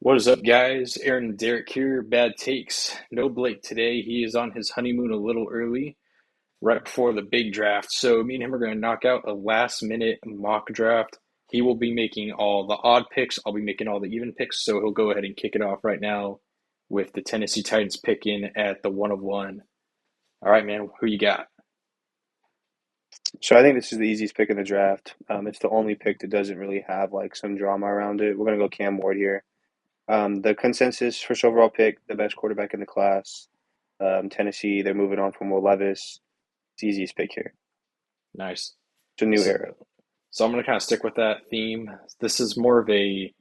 What is up, guys? Aaron and Darick here. Bad takes. No Blake today. He is on his honeymoon a little early, right before the big draft. So me and him are going to knock out a last-minute mock draft. He will be making all the odd picks. I'll be making all the even picks. So he'll go ahead and kick it off right now with the Tennessee Titans picking at the 1 of 1. All right, man. Who you got? So I think this is the easiest pick in the draft. It's the only pick that doesn't really have like some drama around it. We're gonna go Cam Ward here. The consensus first overall pick, the best quarterback in the class. Tennessee, they're moving on from Will Levis. It's the easiest pick here. Nice. It's a new So, era. so I'm going to kind of stick with that theme. This is more of a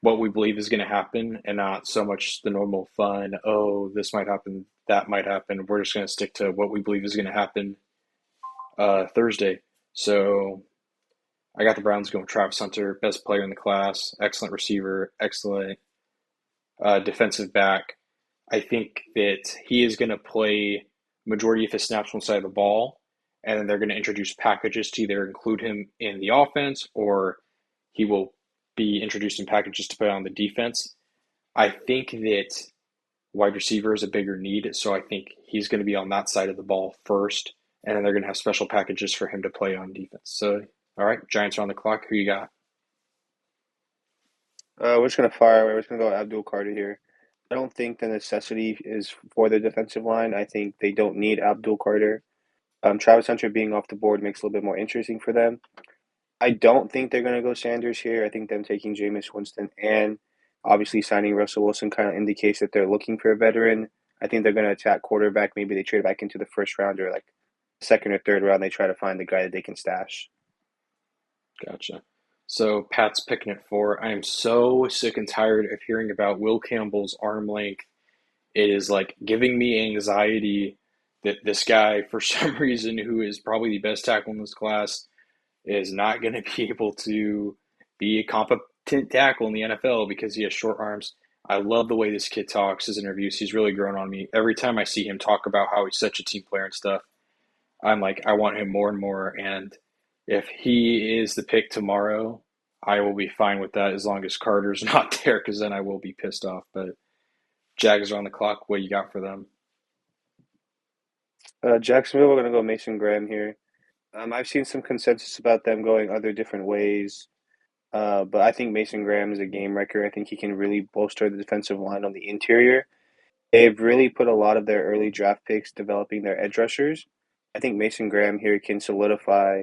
what we believe is going to happen and not so much the normal fun, oh, this might happen, that might happen. We're just going to stick to what we believe is going to happen Thursday. So I got the Browns going with Travis Hunter, best player in the class, excellent receiver, excellent defensive back. I think that he is going to play majority of his snaps on the side of the ball, and then they're going to introduce packages to either include him in the offense or he will be introduced in packages to put on the defense. I think that wide receiver is a bigger need, so I think he's going to be on that side of the ball first, and then they're going to have special packages for him to play on defense. So, all right, Giants are on the clock. Who you got? We're just gonna fire away. We're just gonna go Abdul Carter here. I don't think the necessity is for the defensive line. I think they don't need Abdul Carter. Travis Hunter being off the board makes it a little bit more interesting for them. I don't think they're going to go Sanders here. I think them taking Jameis Winston and obviously signing Russell Wilson kind of indicates that they're looking for a veteran. I think they're going to attack quarterback. Maybe they trade back into the first round or like second or third round. They try to find the guy that they can stash. Gotcha. So Pat's picking it for. I am so sick and tired of hearing about Will Campbell's arm length. It is like giving me anxiety that this guy, for some reason, who is probably the best tackle in this class, is not going to be able to be a competent tackle in the NFL because he has short arms. I love the way this kid talks, his interviews. He's really grown on me. Every time I see him talk about how he's such a team player and stuff, I'm like, I want him more and more. And if he is the pick tomorrow, I will be fine with that as long as Carter's not there, because then I will be pissed off. But Jags are on the clock. What you got for them? Jacksonville, we're going to go Mason Graham here. I've seen some consensus about them going other different ways, but I think Mason Graham is a game wrecker. I think he can really bolster the defensive line on the interior. They've really put a lot of their early draft picks developing their edge rushers. I think Mason Graham here can solidify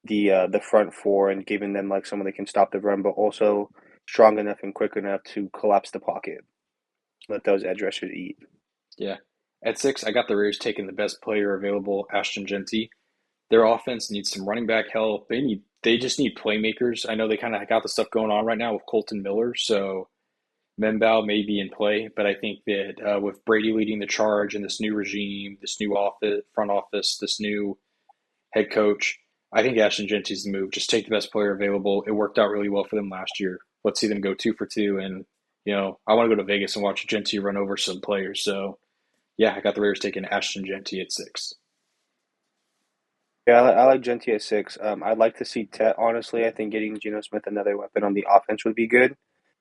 the front four and giving them like someone that can stop the run, but also strong enough and quick enough to collapse the pocket. Let those edge rushers eat. Yeah. At 6, I got the Raiders taking the best player available, Ashton Genty. Their offense needs some running back help. They just need playmakers. I know they kind of got the stuff going on right now with Colton Miller, so Membao may be in play, but I think that with Brady leading the charge and this new regime, this new office, front office, this new head coach, I think Ashton Genty's the move. Just take the best player available. It worked out really well for them last year. Let's see them go 2 for 2, and I want to go to Vegas and watch Genty run over some players. So yeah, I got the Raiders taking Ashton Genty at 6. Yeah, I like Genty at six. I'd like to see Tet, honestly. I think getting Geno Smith another weapon on the offense would be good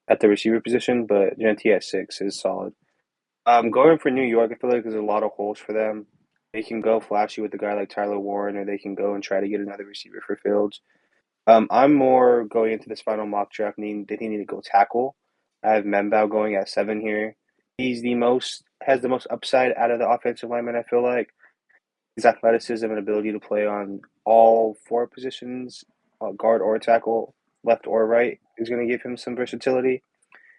at the receiver position, but Genty at six is solid. Going for New York, I feel like there's a lot of holes for them. They can go flashy with a guy like Tyler Warren, or they can go and try to get another receiver for Fields. I'm more going into this final mock draft needing they need to go tackle. I have Membao going at seven here. He's the most has the most upside out of the offensive lineman, I feel like. His athleticism and ability to play on all four positions, guard or tackle, left or right, is going to give him some versatility.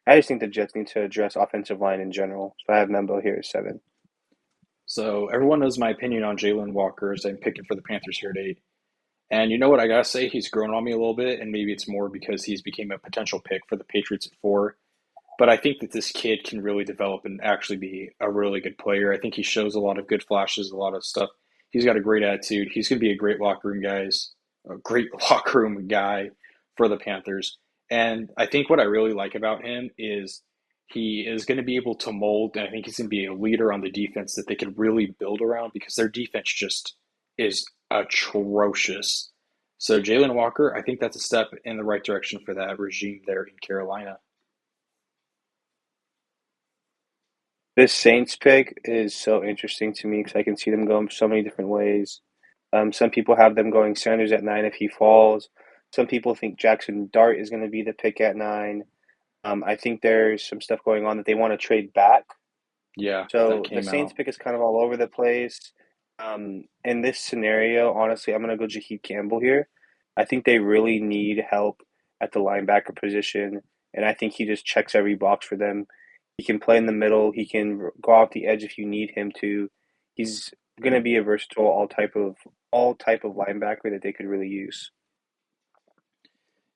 I just think the Jets need to address offensive line in general. So I have Membo here at seven. So everyone knows my opinion on Jalen Walker as I'm picking for the Panthers here at 8. And you know what I gotta say? He's grown on me a little bit, and maybe it's more because he's became a potential pick for the Patriots at 4. But I think that this kid can really develop and actually be a really good player. I think he shows a lot of good flashes, a lot of stuff. He's got a great attitude. He's going to be a great locker room guy for the Panthers. And I think what I really like about him is he is going to be able to mold, and I think he's going to be a leader on the defense that they could really build around because their defense just is atrocious. So Jalen Walker, I think that's a step in the right direction for that regime there in Carolina. This Saints pick is so interesting to me because I can see them going so many different ways. Some people have them going Sanders at 9 if he falls. Some people think Jackson Dart is going to be the pick at 9. I think there's some stuff going on that they want to trade back. Yeah, that So the came Saints out. pick is kind of all over the place. In this scenario, honestly, I'm going to go Jaheed Campbell here. I think they really need help at the linebacker position, and I think he just checks every box for them. He can play in the middle. He can go off the edge if you need him to. He's going to be a versatile all type of linebacker that they could really use.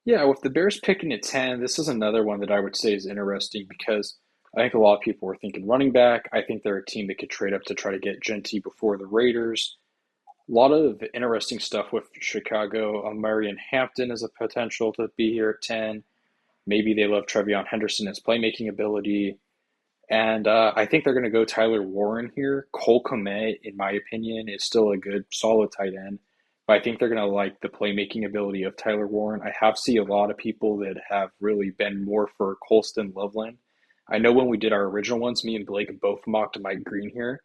Yeah, with the Bears picking at 10, this is another one that I would say is interesting because I think a lot of people were thinking running back. I think they're a team that could trade up to try to get Genty before the Raiders. A lot of interesting stuff with Chicago. Marion Hampton is a potential to be here at 10. Maybe they love Trevion Henderson, his playmaking ability. And I think they're going to go Tyler Warren here. Cole Kmet, in my opinion, is still a good, solid tight end. But I think they're going to like the playmaking ability of Tyler Warren. I have seen a lot of people that have really been more for Colston Loveland. I know when we did our original ones, me and Blake both mocked Mike Green here.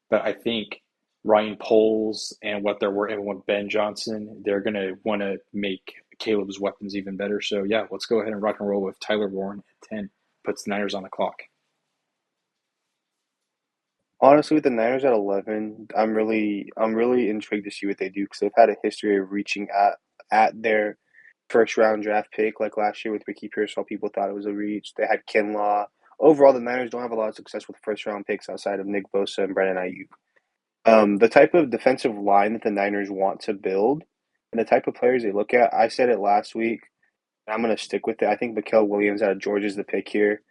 But I think Ryan Poles and what they're working with Ben Johnson, they're going to want to make Caleb's weapons even better. So, yeah, let's go ahead and rock and roll with Tyler Warren at 10. Puts the Niners on the clock. Honestly, with the Niners at 11, I'm really intrigued to see what they do because they've had a history of reaching at their first round draft pick. Like last year with Ricky Pearsall, people thought it was a reach. They had Kinlaw. Overall, the Niners don't have a lot of success with first round picks outside of Nick Bosa and Brandon Ayuk. The type of defensive line that the Niners want to build and the type of players they look at, I said it last week, and I'm going to stick with it. I think Mikael Williams out of Georgia is the pick here.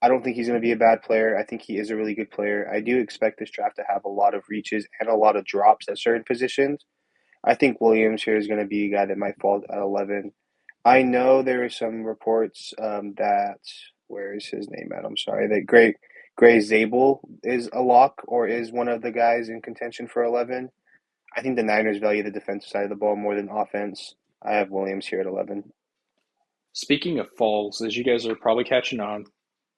I don't think he's going to be a bad player. I think he is a really good player. I do expect this draft to have a lot of reaches and a lot of drops at certain positions. I think Williams here is going to be a guy that might fall at 11. I know there are some reports that where is his name at? I'm sorry, that Gray Zabel is a lock or is one of the guys in contention for 11. I think the Niners value the defensive side of the ball more than offense. I have Williams here at 11. Speaking of falls, as you guys are probably catching on,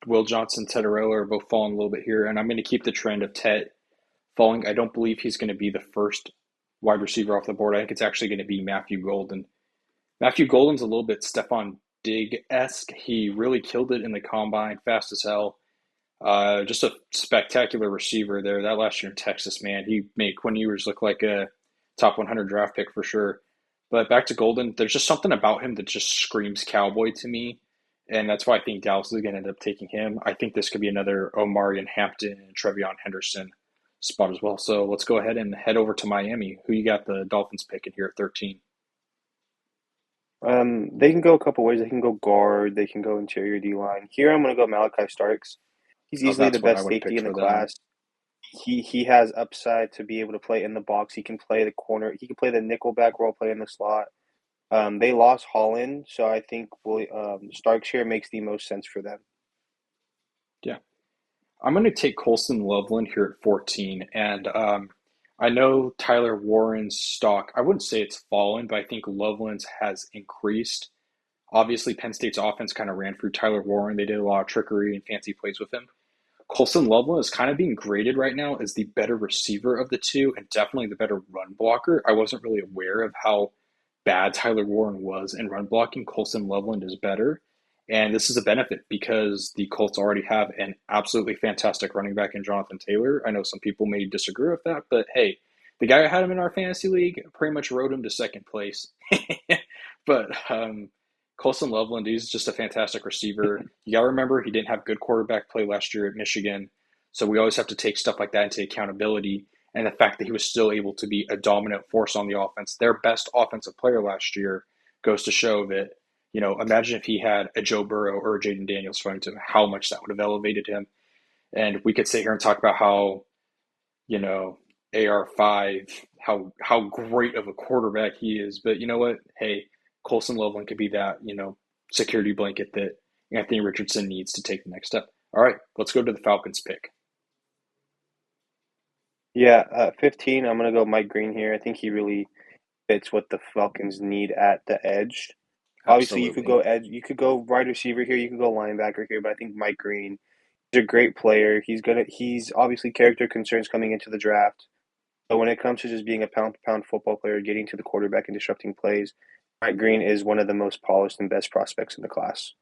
Will Johnson, Teddarella are both falling a little bit here, and I'm going to keep the trend of Ted falling. I don't believe he's going to be the first wide receiver off the board. I think it's actually going to be Matthew Golden. Matthew Golden's a little bit Stephon Diggs-esque. He really killed it in the combine, fast as hell. Just a spectacular receiver there. That last year in Texas, man, he made Quinn Ewers look like a top 100 draft pick for sure. But back to Golden, there's just something about him that just screams cowboy to me. And that's why I think Dallas is going to end up taking him. I think this could be another Omari and Hampton and Trevion Henderson spot as well. So let's go ahead and head over to Miami. Who you got the Dolphins picking here at 13? They can go a couple ways. They can go guard. They can go interior D line. Here, I'm going to go Malachi Starks. He's Oh, easily the that's what I best would have safety picked in the for them. class. He has upside to be able to play in the box. He can play the corner. He can play the nickel back role, play in the slot. They lost Holland, so I think Starks here makes the most sense for them. Yeah. I'm going to take Colson Loveland here at 14. And I know Tyler Warren's stock, I wouldn't say it's fallen, but I think Loveland's has increased. Obviously, Penn State's offense kind of ran through Tyler Warren. They did a lot of trickery and fancy plays with him. Colson Loveland is kind of being graded right now as the better receiver of the two and definitely the better run blocker. I wasn't really aware of how bad Tyler Warren was in run blocking. Colson Loveland is better. And this is a benefit because the Colts already have an absolutely fantastic running back in Jonathan Taylor. I know some people may disagree with that, but hey, the guy who had him in our fantasy league pretty much rode him to second place. But Colson Loveland is just a fantastic receiver. You got to remember he didn't have good quarterback play last year at Michigan, so we always have to take stuff like that into accountability. And the fact that he was still able to be a dominant force on the offense, their best offensive player last year, goes to show that imagine if he had a Joe Burrow or a Jaden Daniels thrown to him, how much that would have elevated him. And we could sit here and talk about how you know, AR5, how great of a quarterback he is. But you know what? Hey, Colson Loveland could be that, security blanket that Anthony Richardson needs to take the next step. All right, let's go to the Falcons pick. Yeah, 15, I'm going to go Mike Green here. I think he really fits what the Falcons need at the edge. Obviously, you could Absolutely. go edge, you could go wide receiver here, you could go linebacker here, but I think Mike Green He's a great player. He's obviously character concerns coming into the draft. But when it comes to just being a pound for pound football player, getting to the quarterback and disrupting plays, Mike Green is one of the most polished and best prospects in the class.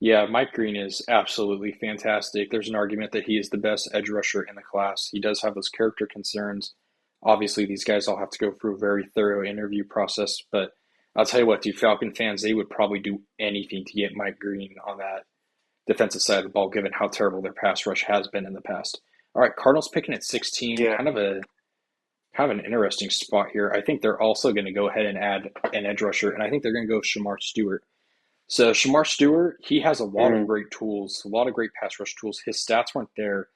Yeah, Mike Green is absolutely fantastic. There's an argument that he is the best edge rusher in the class. He does have those character concerns. Obviously, these guys all have to go through a very thorough interview process, but I'll tell you what, dude, Falcon fans, they would probably do anything to get Mike Green on that defensive side of the ball, given how terrible their pass rush has been in the past. All right, Cardinals picking at 16, Yeah. kind of an interesting spot here. I think they're also going to go ahead and add an edge rusher, and I think they're going to go Shamar Stewart. So Shamar Stewart, he has a lot of Mm. great tools, a lot of great pass rush tools. His stats weren't there,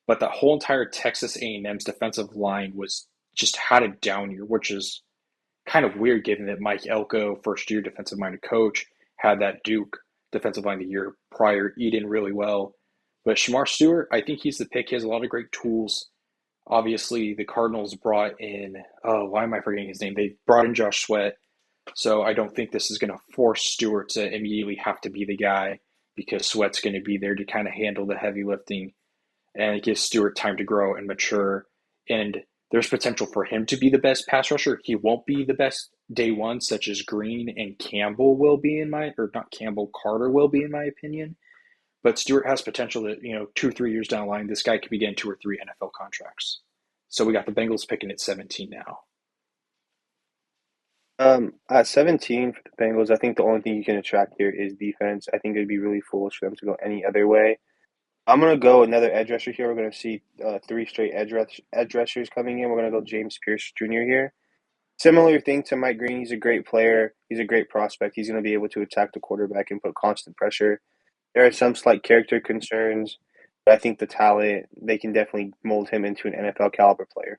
but the whole entire Texas A&M's defensive line was just had a down year, which is kind of weird given that Mike Elko, first year defensive minded coach, had that Duke defensive line the year prior, eat in really well. But Shamar Stewart, I think he's the pick. He has a lot of great tools. Obviously, the Cardinals brought in, oh, why am I forgetting his name? They brought in Josh Sweat. So I don't think this is going to force Stewart to immediately have to be the guy because Sweat's going to be there to kind of handle the heavy lifting and it gives Stewart time to grow and mature. And there's potential for him to be the best pass rusher. He won't be the best day one, such as Green and Campbell will be in my, or not Campbell, Carter will be in my opinion. But Stewart has potential that, 2 or 3 years down the line, this guy could be getting 2 or 3 NFL contracts. So we got the Bengals picking at 17 now. At 17 for the Bengals, I think the only thing you can attract here is defense. I think it'd be really foolish for them to go any other way. I'm gonna go another edge rusher here. We're gonna see three straight edge rushers coming in. We're gonna go James Pierce Jr. here. Similar thing to Mike Green. He's a great player. He's a great prospect. He's gonna be able to attack the quarterback and put constant pressure. There are some slight character concerns, but I think the talent they can definitely mold him into an NFL caliber player.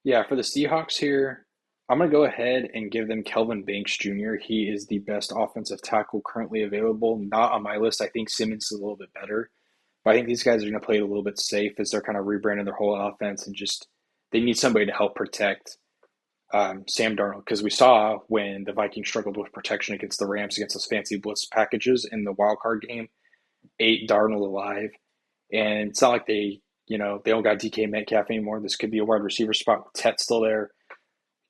Yeah, for the Seahawks here, I'm going to go ahead and give them Kelvin Banks Jr. He is the best offensive tackle currently available. Not on my list. I think Simmons is a little bit better. But I think these guys are going to play it a little bit safe as they're kind of rebranding their whole offense and just they need somebody to help protect Sam Darnold because we saw when the Vikings struggled with protection against the Rams against those fancy blitz packages in the wild card game, ate Darnold alive. And it's not like they don't got DK Metcalf anymore. This could be a wide receiver spot with Tet still there,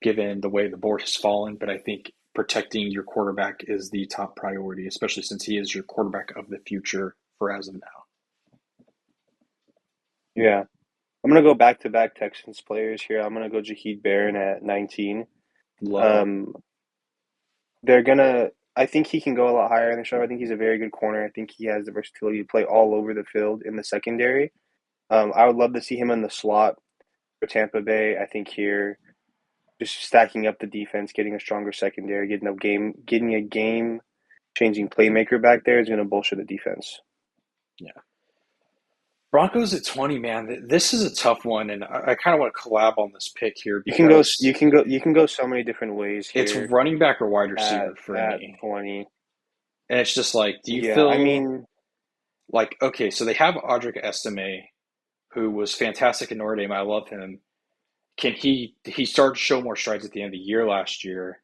given the way the board has fallen. But I think protecting your quarterback is the top priority, especially since he is your quarterback of the future for as of now. Yeah, I'm gonna go back to back Texans players here. I'm gonna go Jaheed Barron at 19. Low. Um, they're gonna. I think he can go a lot higher in the show. I think he's a very good corner. I think he has the versatility to play all over the field in the secondary. I would love to see him in the slot for Tampa Bay. I think here, just stacking up the defense, getting a stronger secondary, getting a game changing playmaker back there is going to bullshit the defense. Yeah. Broncos at 20, man. This is a tough one, and I kind of want to collab on this pick here because You can go so many different ways it's here running back or wide at receiver for at me. 20. And it's just like, do you Yeah, I feel mean, like, okay, so they have Audric Estime, who was fantastic in Notre Dame. I love him. He started to show more strides at the end of the year last year.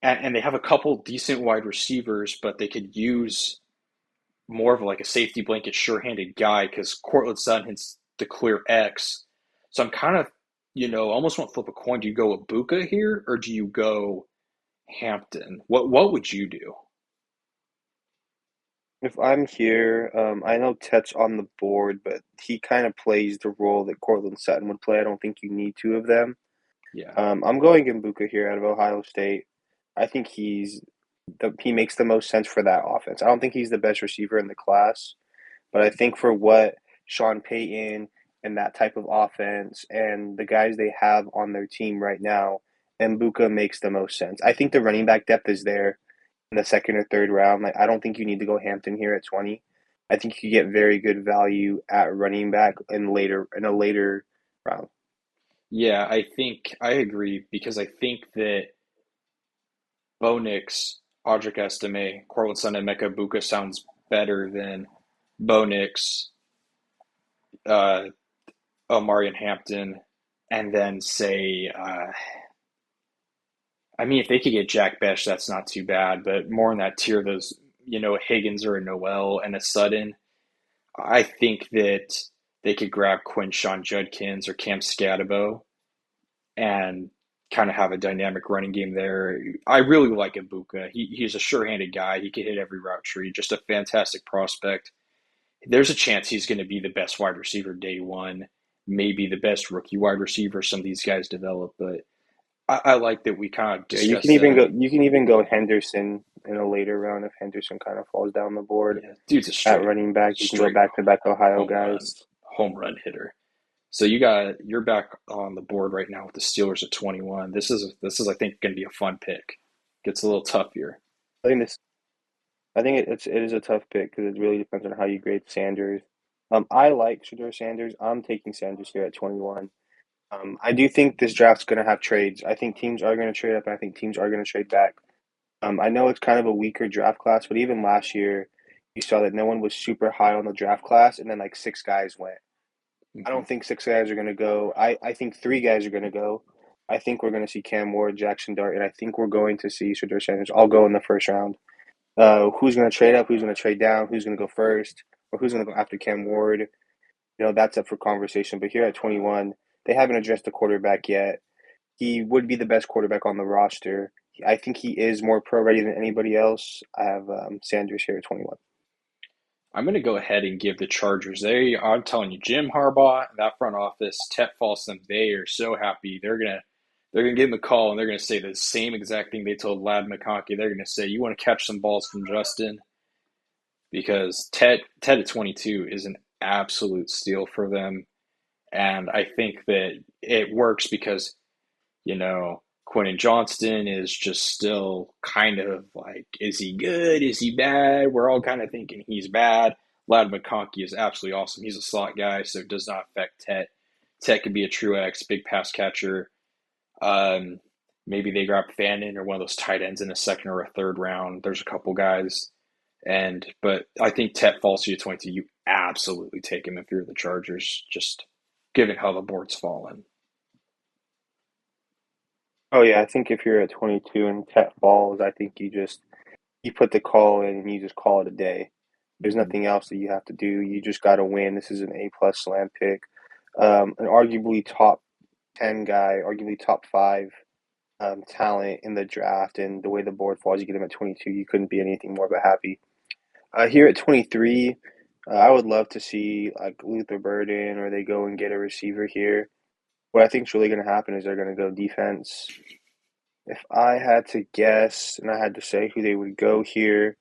And they have a couple decent wide receivers, but they could use more of like a safety blanket, sure-handed guy because Cortland Sutton hits the clear X. So I'm kind of, almost want to flip a coin. Do you go Ibuka here or do you go Hampton? What would you do? if I'm here, I know Tet's on the board, but he kind of plays the role that Cortland Sutton would play. I don't think you need two of them. Yeah. I'm going Mbuka here out of Ohio State. I think he makes the most sense for that offense. I don't think he's the best receiver in the class, but I think for what Sean Payton and that type of offense and the guys they have on their team right now, Mbuka makes the most sense. I think the running back depth is there in the second or third round. Like I don't think you need to go Hampton here at 20. I think you get very good value at running back in a later round. Yeah, I think I agree because I think that Bo Nix, Audric Estime, Cortland Sutton, and Mecca Buka sounds better than Bo Nix, uh, Omarion Hampton, and then say, I mean, if they could get Jack Besh, that's not too bad, but more in that tier, those, Higgins or a Noel and a Sutton, I think that they could grab Quinshawn Judkins or Cam Scatabo and kind of have a dynamic running game there. I really like Ibuka. He's a sure-handed guy. He can hit every route tree. Just a fantastic prospect. There's a chance he's going to be the best wide receiver day one, maybe the best rookie wide receiver some of these guys develop. But I like that we kind of Yeah, you can discussed even that. go. You can even go Henderson in a later round if Henderson kind of falls down the board Yeah, dude's a at straight running back. You can go straight back to back Ohio home run guys. home run hitter. So you're back on the board right now with the Steelers at 21. This is I think going to be a fun pick. Gets a little tough here. I think this. I think it is a tough pick because it really depends on how you grade Sanders. I like Shedeur Sanders. I'm taking Sanders here at 21. I do think this draft's going to have trades. I think teams are going to trade up, and I think teams are going to trade back. I know it's kind of a weaker draft class, but even last year, you saw that no one was super high on the draft class, and then like six guys went. I Mm-hmm. don't think six guys are going to go. I think three guys are going to go. I think we're going to see Cam Ward, Jackson Dart, and I think we're going to see Shedeur Sanders all go in the first round. Who's going to trade up? Who's going to trade down? Who's going to go first? Or who's going to go after Cam Ward? That's up for conversation. But here at 21, they haven't addressed the quarterback yet. He would be the best quarterback on the roster. I think he is more pro ready than anybody else. I have Sanders here at 21. I'm going to go ahead and give the Chargers. I'm telling you, Jim Harbaugh, that front office, Tet Folsom, they are so happy. They're gonna give him a call and they're gonna say the same exact thing they told Lad McConkey. They're gonna say, "You want to catch some balls from Justin?" Because Ted at 22 is an absolute steal for them, and I think that it works because Quentin Johnston is just still kind of like, is he good? Is he bad? We're all kind of thinking he's bad. Lad McConkey is absolutely awesome. He's a slot guy, so it does not affect Tet. Tet could be a true X, big pass catcher. Um, Maybe they grab Fannin or one of those tight ends in a second or a third round. There's a couple guys, but I think Tet falls to you at 22. You absolutely take him if you're the Chargers, just given how the board's fallen. Oh yeah, I think if you're at 22 and Tet falls, I think you put the call in and you just call it a day. There's Mm-hmm. nothing else that you have to do. You just got to win. This is an A plus slam pick, an arguably top 10 guy, arguably top five talent in the draft, and the way the board falls, you get him at 22. You couldn't be anything more but happy. Here at 23, I would love to see like Luther Burden, or they go and get a receiver here. What I think is really going to happen is they're going to go defense. If I had to guess and I had to say who they would go here,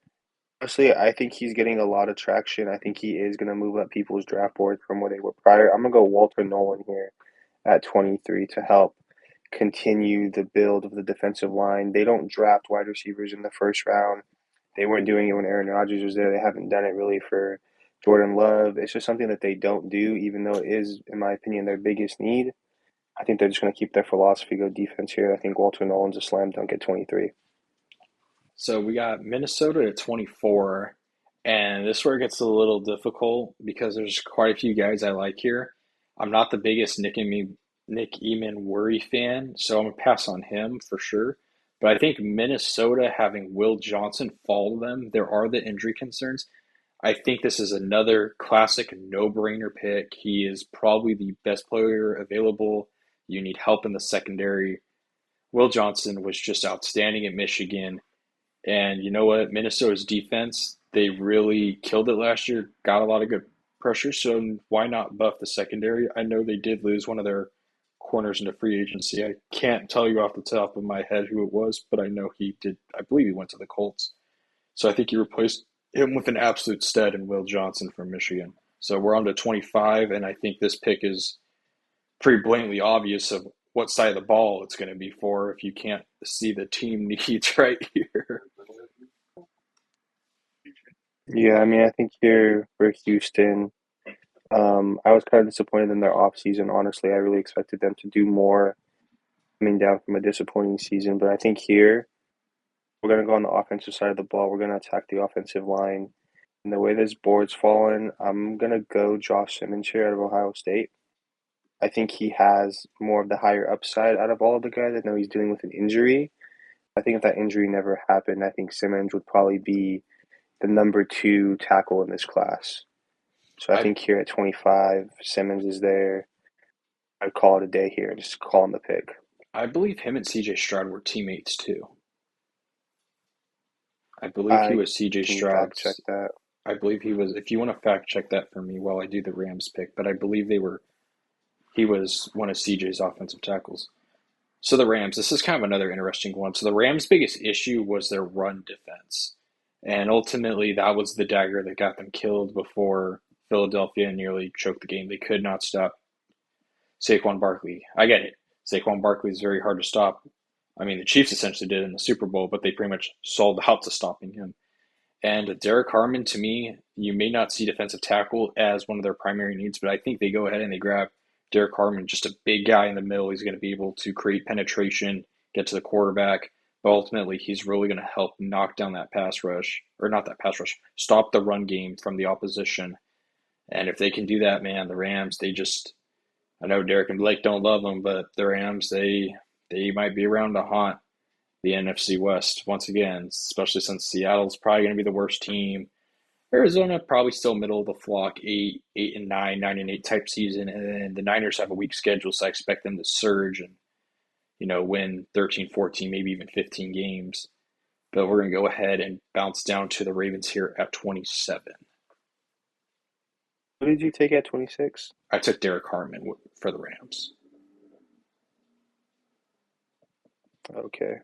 honestly, I think he's getting a lot of traction. I think he is going to move up people's draft boards from where they were prior. I'm going to go Walter Nolan here at 23 to help continue the build of the defensive line. They don't draft wide receivers in the first round. They weren't doing it when Aaron Rodgers was there. They haven't done it really for Jordan Love. It's just something that they don't do, even though it is, in my opinion, their biggest need. I think they're just going to keep their philosophy, go defense here. I think Walter Nolan's a slam dunk at 23. So we got Minnesota at 24, and this is where it gets a little difficult because there's quite a few guys I like here. I'm not the biggest Nick Eamon Worry fan, so I'm gonna pass on him for sure. But I think Minnesota having Will Johnson fall to them, there are the injury concerns. I think this is another classic no-brainer pick. He is probably the best player available. You need help in the secondary. Will Johnson was just outstanding at Michigan. And you know what? Minnesota's defense, they really killed it last year, got a lot of good pressure. So why not buff the secondary? I know they did lose one of their corners into free agency. I can't tell you off the top of my head who it was, but I know he did. I believe he went to the Colts. So I think you replaced him with an absolute stud in Will Johnson from Michigan. So we're on to 25, and I think this pick is pretty blatantly obvious of what side of the ball it's going to be for if you can't see the team needs right here. Yeah, I mean, I think here for Houston, I was kind of disappointed in their offseason. Honestly, I really expected them to do more coming down from a disappointing season. But I think here, we're going to go on the offensive side of the ball. We're going to attack the offensive line. And the way this board's fallen, I'm going to go Josh Simmons here out of Ohio State. I think he has more of the higher upside out of all of the guys. I know he's dealing with an injury. I think if that injury never happened, I think Simmons would probably be the number two tackle in this class. So I I think here at 25, Simmons is there. I'd call it a day here. Just call him the pick. I believe him and CJ Stroud were teammates too. I believe he I was CJ can fact check Stroud's. that. I believe he was. If you want to fact check that for me while I do the Rams pick, but I believe they were. He was one of CJ's offensive tackles. So the Rams, this is kind of another interesting one. So the Rams' biggest issue was their run defense. And ultimately, that was the dagger that got them killed before Philadelphia nearly choked the game. They could not stop Saquon Barkley. I get it. Saquon Barkley is very hard to stop. I mean, the Chiefs essentially did in the Super Bowl, but they pretty much sold out to stopping him. And Derek Harmon, to me, you may not see defensive tackle as one of their primary needs, but I think they go ahead and they grab Derek Harmon, just a big guy in the middle. He's going to be able to create penetration, get to the quarterback, but ultimately he's really going to help knock down that pass rush, or not that pass rush, stop the run game from the opposition. And if they can do that, man, the Rams, they just, I know Derek and Blake don't love them, but the Rams, they might be around to haunt the NFC West once again, especially since Seattle's probably going to be the worst team. Arizona probably still middle of the flock, 8-9, 9-8 type season, and then the Niners have a weak schedule, so I expect them to surge and win 13, 14, maybe even 15 games. But we're going to go ahead and bounce down to the Ravens here at 27. Who did you take at 26? I took Derek Harmon for the Rams. Okay.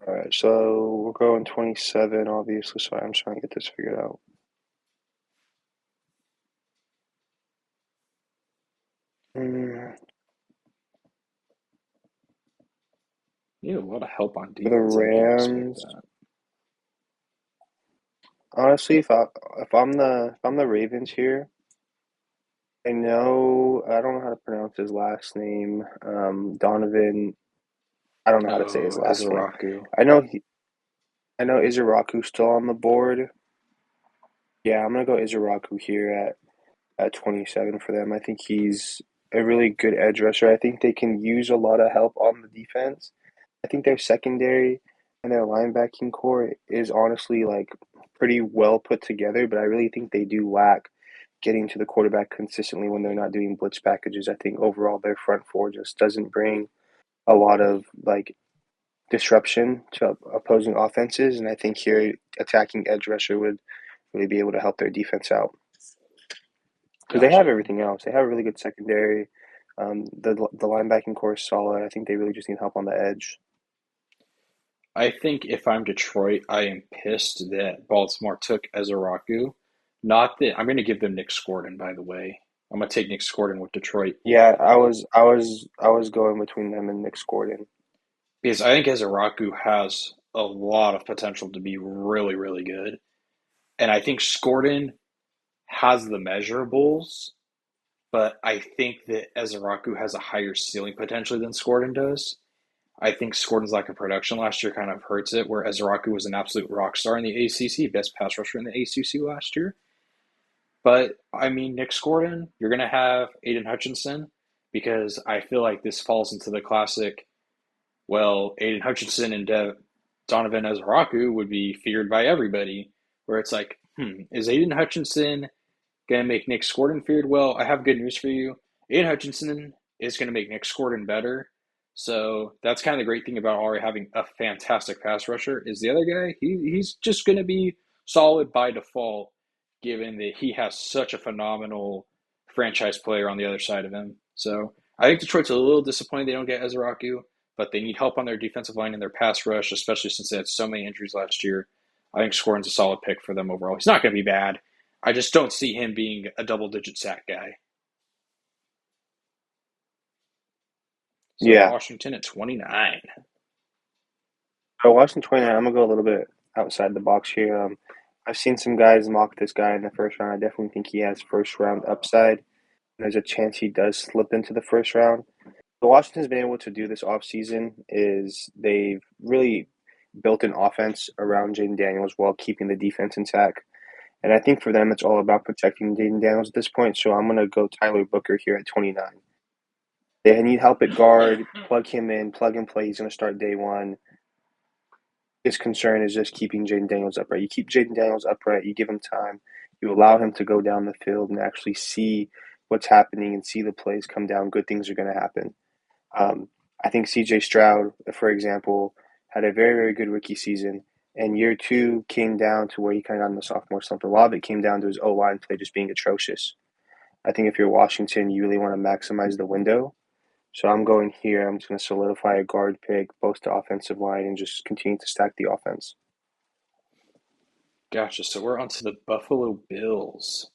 All right. So we're going 27, obviously. So I'm trying to get this figured out. Mm, You need a lot of help on for the defense. I do respect Rams, that. honestly, if I'm the Ravens here, I don't know how to pronounce his last name. Donovan. I don't know how to say his Oh, last name. Izaraku. I know he. I know Izaraku's still on the board. Yeah, I'm gonna go Izaraku here at 27 for them. I think he's a really good edge rusher. I think they can use a lot of help on the defense. I think their secondary and their linebacking core is honestly like pretty well put together, but I really think they do lack getting to the quarterback consistently when they're not doing blitz packages. I think overall their front four just doesn't bring a lot of like disruption to opposing offenses, and I think here attacking edge rusher would really be able to help their defense out because they have Gotcha. everything else. They have a really good secondary. The linebacking core is solid. I think they really just need help on the edge. I think if I'm Detroit, I am pissed that Baltimore took Ezaraku. Not that I'm going to give them Nick Scorden, by the way. I'm going to take Nick Scorden with Detroit Yeah, I was going between them and Nick Scorden. because I think Ezaraku has a lot of potential to be really, really good. And I think Scorden has the measurables, but I think that Ezaraku has a higher ceiling potentially than Scorden does. I think Scorton's lack of production last year kind of hurts it, where Ezaraku was an absolute rock star in the ACC, best pass rusher in the ACC last year. But I mean, Nick Scorden, you're going to have Aiden Hutchinson because I feel like this falls into the classic. Well, Aiden Hutchinson and Donovan Ezaraku would be feared by everybody, where it's like, is Aiden Hutchinson going to make Nick Scorden feared? Well, I have good news for you. Aiden Hutchinson is going to make Nick Scorden better. So that's kind of the great thing about already having a fantastic pass rusher is the other guy, he's just going to be solid by default, given that he has such a phenomenal franchise player on the other side of him. So I think Detroit's a little disappointed they don't get Ezeraku, but they need help on their defensive line and their pass rush, especially since they had so many injuries last year. I think Scoring's a solid pick for them overall. He's not going to be bad. I just don't see him being a double-digit sack guy. So Yeah, Washington at 29. so Washington 29. I'm gonna go a little bit outside the box here. I've seen some guys mock this guy in the first round. I definitely think he has first round upside. There's a chance he does slip into the first round. What Washington's been able to do this offseason is they've really built an offense around Jaden Daniels while keeping the defense intact. And I think for them, it's all about protecting Jaden Daniels at this point. So I'm going to go Tyler Booker here at 29. They need help at guard. Plug him in, plug and play. He's going to start day one. his concern is just keeping Jaden Daniels upright. You keep Jaden Daniels upright, you give him time, you allow him to go down the field and actually see what's happening and see the plays come down. Good things are going to happen. Um, I think C.J. Stroud, for example, had a very, very good rookie season. And year two came down to where he kind of got in the sophomore slump. A lot of it came down to his O line play just being atrocious. I think if you're Washington, you really want to maximize the window. So I'm going here. I'm just going to solidify a guard pick, boost the offensive line, and just continue to stack the offense. Gotcha. So we're on to the Buffalo Bills.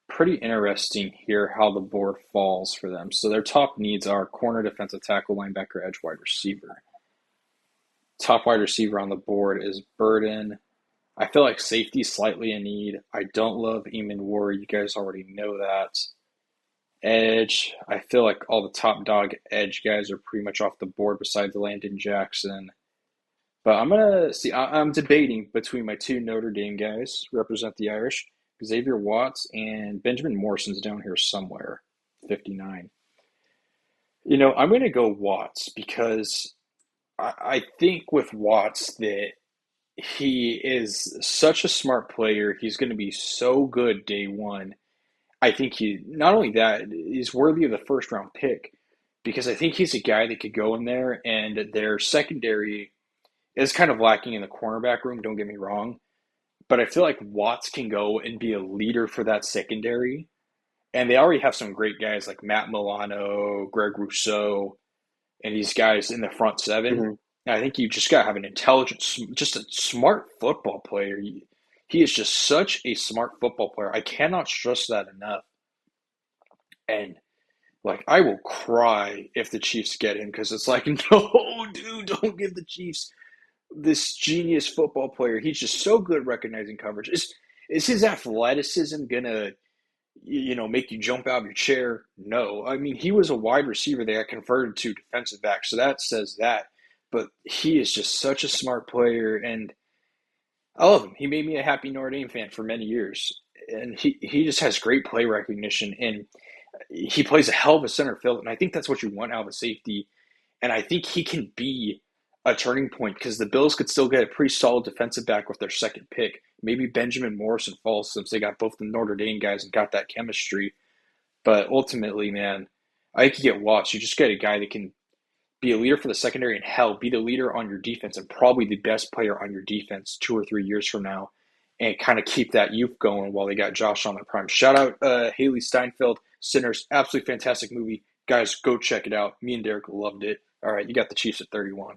Pretty interesting here how the board falls for them. So their top needs are corner, defensive tackle, linebacker, edge, wide receiver. Top wide receiver on the board is Burden. I feel like safety slightly in need. I don't love Eamon Ward. You guys already know that. Edge, I feel like all the top dog edge guys are pretty much off the board besides Landon Jackson. But I'm gonna see. I'm debating between my two Notre Dame guys represent the Irish, Xavier Watts and Benjamin Morrison's down here somewhere, 59. I'm gonna go Watts because I think with Watts that he is such a smart player. He's going to be so good day one. I think he not only that he's worthy of the first round pick because I think he's a guy that could go in there and their secondary is kind of lacking in the cornerback room. Don't get me wrong, but I feel like Watts can go and be a leader for that secondary. And they already have some great guys like Matt Milano, Greg Rousseau, and these guys in the front seven. Mm-hmm. And I think you just got to have an intelligent, just a smart football player. He is just such a smart football player. I cannot stress that enough. And like, I will cry if the Chiefs get him because it's like, no, dude, don't give the Chiefs this genius football player. He's just so good recognizing coverage. Is his athleticism gonna make you jump out of your chair? No. I mean, he was a wide receiver that got converted to defensive back, so that says that. But he is just such a smart player, and I love him. He made me a happy Notre Dame fan for many years, and he just has great play recognition, and he plays a hell of a center field, and I think that's what you want out of a safety. And I think he can be a turning point because the Bills could still get a pretty solid defensive back with their second pick. Maybe Benjamin Morrison falls since they got both the Notre Dame guys and got that chemistry. But ultimately, man, I could get Watts. You just get a guy that can be a leader for the secondary and hell, be the leader on your defense and probably the best player on your defense 2 or 3 years from now and kind of keep that youth going while they got Josh on their prime. Shout out Haley Steinfeld, Sinners, absolutely fantastic movie. Guys, go check it out. Me and Darick loved it. All right, you got the Chiefs at 31.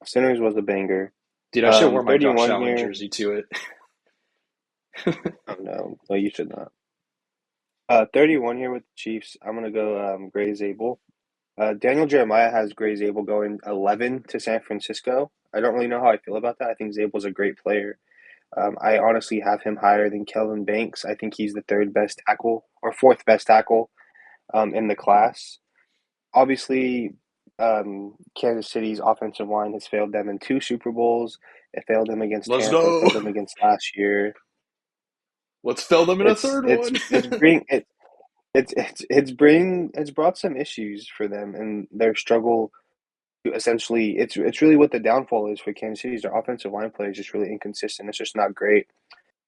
Sinners was a banger. Dude, I should have worn my Josh 31 Allen here. jersey to it. Oh no, no, you should not. 31 here with the Chiefs. I'm gonna go Gray Zabel. Daniel Jeremiah has Gray Zabel going 11 to San Francisco. I don't really know how I feel about that. I think Zabel's a great player. I honestly have him higher than Kelvin Banks. I think he's the third best tackle or fourth best tackle in the class. Obviously, Kansas City's offensive line has failed them in two Super Bowls. It failed them against Let's Tampa. It go. failed them against last year. Let's fill them in a It's third it's one. it's bring it it's brought some issues for them and their struggle to essentially it's really what the downfall is for Kansas City is their offensive line play is just really inconsistent. It's just not great.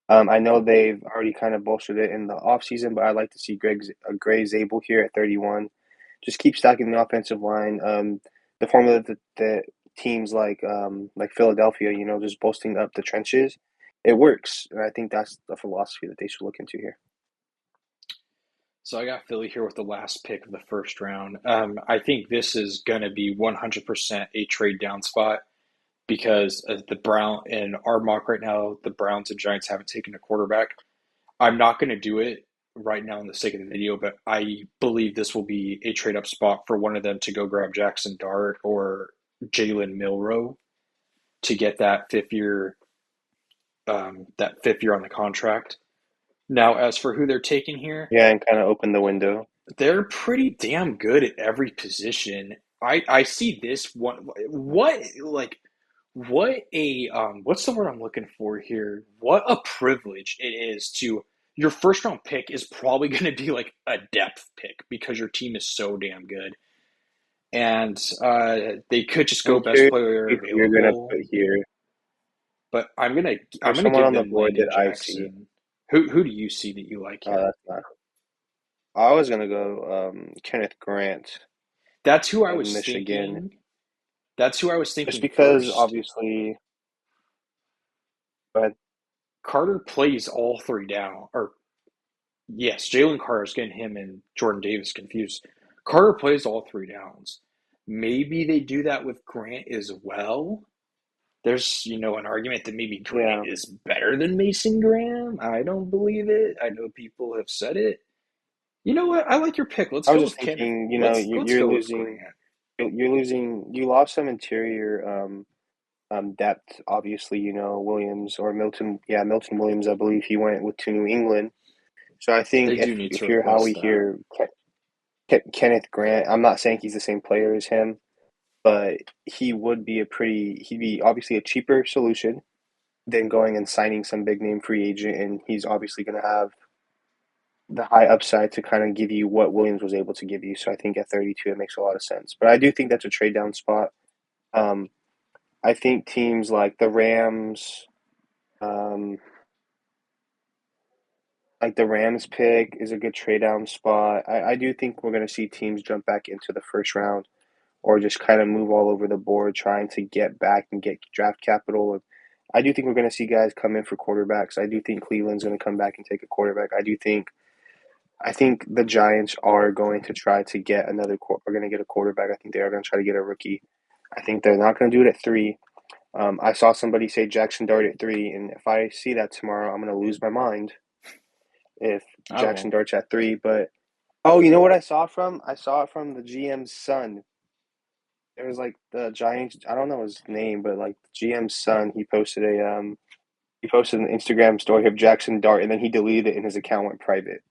I know they've already kind of bolstered it in the offseason, but I'd like to see Gray Zabel here at 31. Just keep stacking the offensive line. The formula that teams like Philadelphia, just bolstering up the trenches, it works, and I think that's the philosophy that they should look into here. So I got Philly here with the last pick of the first round. I think this is going to be 100% a trade down spot because the Brown in our mock right now, the Browns and Giants haven't taken a quarterback. I'm not going to do it right now in the sake of the video, but I believe this will be a trade up spot for one of them to go grab Jackson Dart or Jalen Milrow to get that fifth year on the contract. Now, as for who they're taking here, Yeah, and kind of open the window. they're pretty damn good at every position. I see this one. What's the word I'm looking for here? What a privilege it is to your first round pick is probably going to be like a depth pick because your team is so damn good. and they could just go I'm best curious player who you're gonna available. put here. But I'm There's gonna someone give on the them board that Landon I see. Jackson. Who do you see that you like Oh, here? that's not. I was gonna go Kenneth Grant That's who I of was Michigan, thinking. That's who I was just thinking because first. obviously, but Carter plays all three down. Or yes, Jalen Carter's getting him and Jordan Davis confused. Carter plays all three downs. Maybe they do that with Grant as well. There's, an argument that maybe Grant yeah, is better than Mason Graham. I don't believe it. I know people have said it. You know what? I like your pick. Let's I was go just with Kenneth. thinking, Let's you're go with losing, Grant. you lost some interior depth. Obviously, Williams or Milton, yeah, Milton Williams. I believe he went to New England. So I think They do need if to you're replace Howie that. here, Kenneth Grant. I'm not saying he's the same player as him, but he'd be obviously a cheaper solution than going and signing some big name free agent, and he's obviously going to have the high upside to kind of give you what Williams was able to give you. So I think at 32, it makes a lot of sense. But I do think that's a trade down spot. Um, I think teams like the Rams, um, like the Rams pick is a good trade down spot. I do think we're going to see teams jump back into the first round or just kind of move all over the board trying to get back and get draft capital. And I do think we're going to see guys come in for quarterbacks. I do think Cleveland's going to come back and take a quarterback. I think the Giants are going to try to get are going to get a quarterback. I think they are going to try to get a rookie. I think they're not going to do it at three. I saw somebody say Jackson Dart at three, and if I see that tomorrow, I'm going to lose my mind if I Jackson won't. Dart's at three. But oh, you know what I saw it from? I saw it from the GM's son. It was like the Giants. I don't know his name, but like the GM's son. He posted an Instagram story of Jackson Dart, and then he deleted it, and his account went private.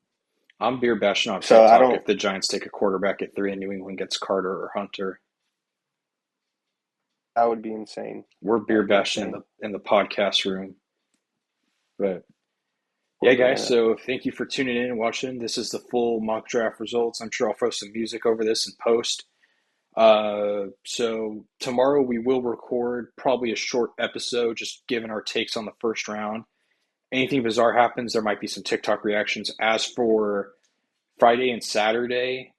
I'm beer bashing on So I TikTok don't. if the Giants take a quarterback at three and New England gets Carter or Hunter. That would be insane. We're That beer would be bashing insane. in the podcast room. But yeah, Poor guys. man. So thank you for tuning in and watching. This is the full mock draft results. I'm sure I'll throw some music over this and post. So tomorrow we will record probably a short episode, just giving our takes on the first round. Anything bizarre happens, there might be some TikTok reactions. As for Friday and Saturday,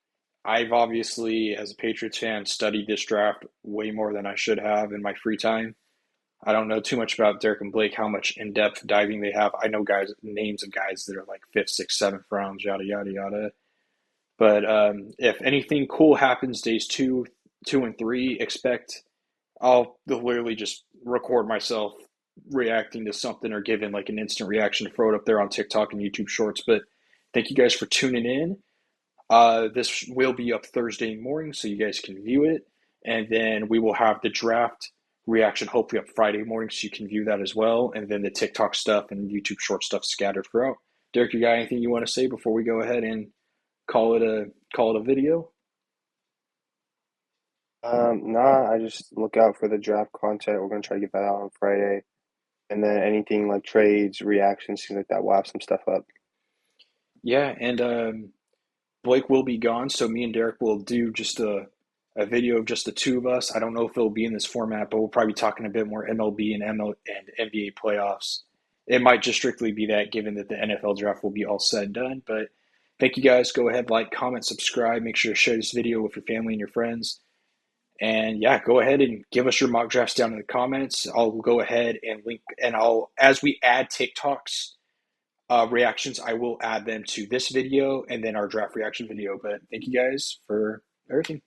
I've obviously, as a Patriots fan, studied this draft way more than I should have in my free time. I don't know too much about Darick and Blake, how much in-depth diving they have. I know guys, names of guys that are like fifth, sixth, seventh rounds, yada yada yada. But if anything cool happens days two and three, expect I'll literally just record myself reacting to something or giving like an instant reaction to throw it up there on TikTok and YouTube Shorts. But thank you guys for tuning in. This will be up Thursday morning, so you guys can view it, and then we will have the draft reaction hopefully up Friday morning, so you can view that as well, and then the TikTok stuff and YouTube short stuff scattered throughout. Derek, you got anything you want to say before we go ahead and call it a video? Nah, I just look out for the draft content. We're gonna try to get that out on Friday, and then anything like trades, reactions, things like that. We'll have some stuff up. Yeah, and Blake will be gone, so me and Derek will do just a video of just the two of us. I don't know if it'll be in this format, but we'll probably be talking a bit more MLB and NBA playoffs. It might just strictly be that, given that the NFL draft will be all said and done. But thank you guys. Go ahead, like, comment, subscribe. Make sure to share this video with your family and your friends. And yeah, go ahead and give us your mock drafts down in the comments. I'll go ahead and link, and as we add TikToks reactions, I will add them to this video and then our draft reaction video. But thank you guys for everything.